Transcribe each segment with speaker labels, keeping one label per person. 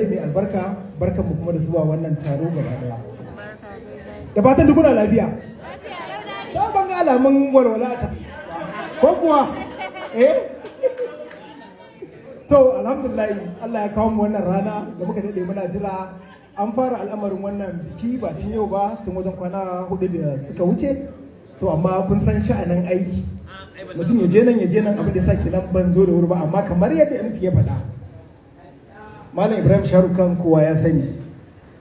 Speaker 1: mai albarka barkan mu kuma da zuwa wannan taro gaba daya. Da fatan duk kuna lafiya. Ta ban ga alamun walwala ko kuwa to alhamdulillah Allah ya kawo mu wannan rana da muka dade muna jira. An fara al'amarin wannan biki ba tun yau ba, tun wajen kwana 4 da suka wuce. To amma kun san sha'anin aiki, mutum ya je nan abin da ya sake nan ban zo da wuri ba, amma kamar yadda MC ya faɗa, Malam Ibrahim Sharukan kowa ya sani,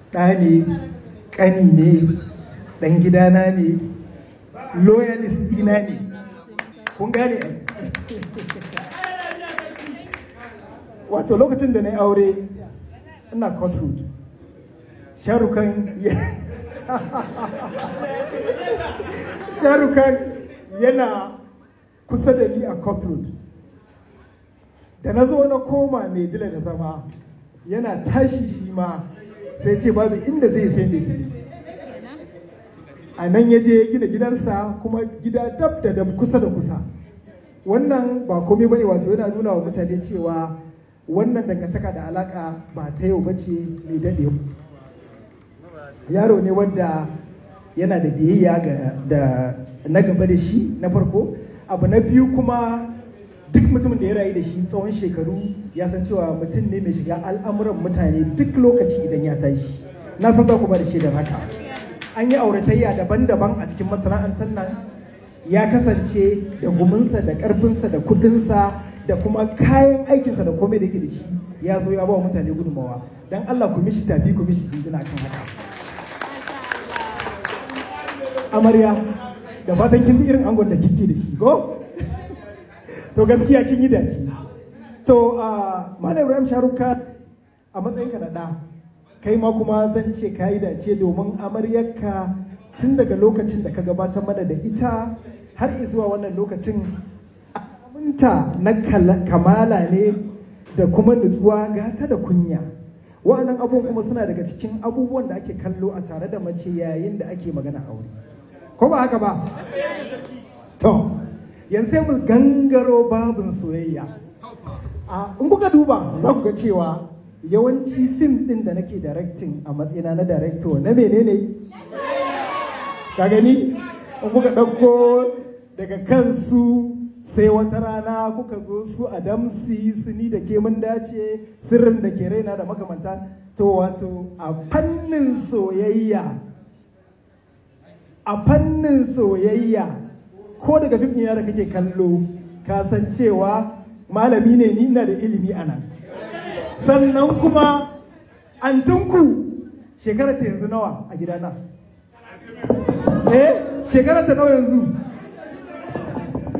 Speaker 1: ɗa ne, ƙani ne, ɗan gidana ne, loyalist ɗina ne, kun gane wato lokacin da na yi aure ina courtroom, Sharukan yana kusa da ni a courtroom. Da na zo na koma mai dila da zama, yana tashi shi ma sai ce babu inda zai sai mai gidi. A nan ya je gina gidansa, kuma gida dab da dab, kusa da kusa. Wannan ba komai bane, wato yana nuna wa mutane cewa wannan dangantaka da alaka ba ta yau bace, mai dade. Yaro ne wanda yana da biyayya da na gaba da shi, na farko. Abu na biyu kuma, duk mutumin da ya rayu da shi tsawon shekaru ya san cewa mutum ne mai shiga al'amuran mutane duk lokaci idan ya tashi. Na san za ku ba da shaidar haka. An yi auratayya daban-daban a cikin masana'antar nan. Ya kasance da guminsa, da ƙarfinsa, da kuɗinsa, da kuma kayan aikinsa da komai da yake da shi, ya zo ya ba wa mutane gudunmawa. Don Allah ku mishi tafi, ku mishi jinjina kan haka. Amarya, da fatan kin ji irin angon da kike da shi, ko? To gaskiya kin yi dace. To Malam Ibrahim Sharukan, a matsayinka na ɗa, kai ma kuma zan ce ka yi dace, domin amaryarka tun daga lokacin da ka gabatar mana da ita har zuwa wannan lokacin, aminta na kamala ne da kuma nutsuwa, gata da kunya. Wa'annan abubuwan kuma suna daga cikin abubuwan da ake kallo a tare da mace yayin da ake magana aure. Ko ba haka ba? To, yanzu sai mu gangaro babin soyayya. In kuka duba za ku ga cewa yawanci fim din da nake directing a matsayina na director na menene? Ka gani? In kuka ɗauko daga kansu sai wata rana kuka zo su Adamsi, su Ni da Ke Mun Dace, Sirrin da Ke Raina da makamanta. To wato a fannin soyayya, ko daga fim ɗin da kake kallo, ka san cewa malami ne, ni ina da ilimi a nan. Sannan kuma antinku shekarar ta yanzu nawa a gidana? Shekarar ta nawa yanzu?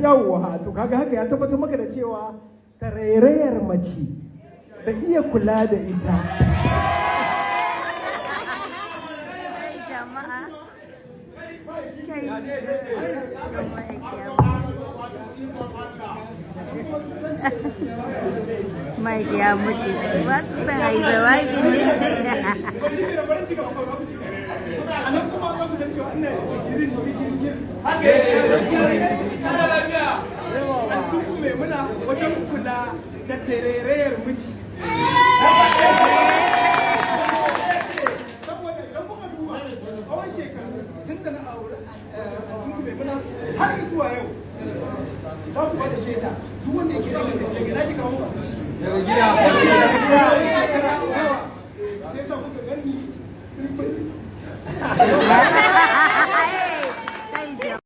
Speaker 1: Yawwa, to kaga haka ya tabbatar maka da cewa tarairayar mace da iya kula da ita.
Speaker 2: Mai ya mutu ba su san a yi jawabin ne.
Speaker 1: Wajen kula da tarairayar miji. Saboda idan kuka duba tsawon shekaru tun da na aure har zuwa yau, za su bada shaida duk wanda yake daga naki kawo abinci. Sai sa kuka gani